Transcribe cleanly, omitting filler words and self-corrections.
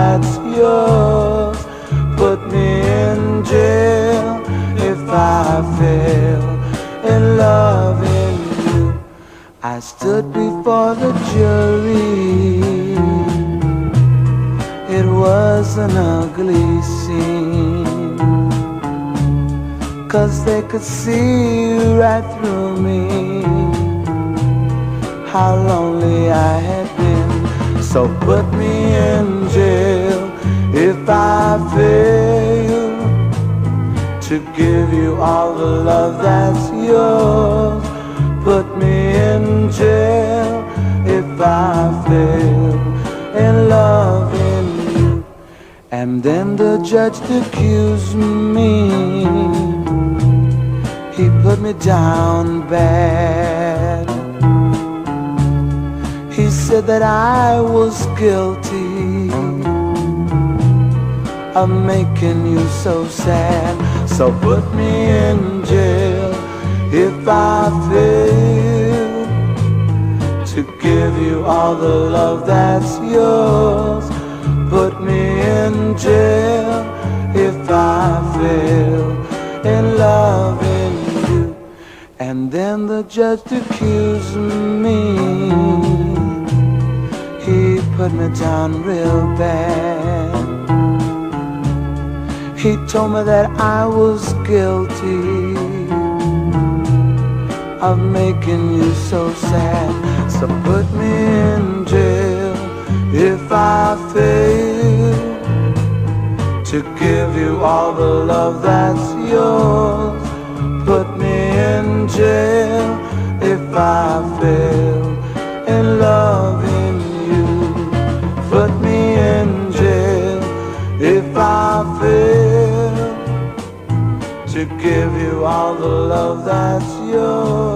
that's yours. Put me in jail if I fail in loving you. I stood before the jury. It was an ugly scene, 'cause they could see right through me, how lonely I had been. So put me in jail if I fail to give you all the love that's yours. Put me in jail if I fail in loving you. And then the judge accused me. He put me down bad. He said that I was guilty of making you so sad. So put me in jail if I fail to give you all the love that's yours. Put me in jail if I fail in loving you. And then the judge accused me. He put me down real bad. He told me that I was guilty of making you so sad. So put me in jail if I fail to give you all the love that's yours. Put me in jail if I fail in loving you. Put me in jail if I fail to give you all the love that's yours.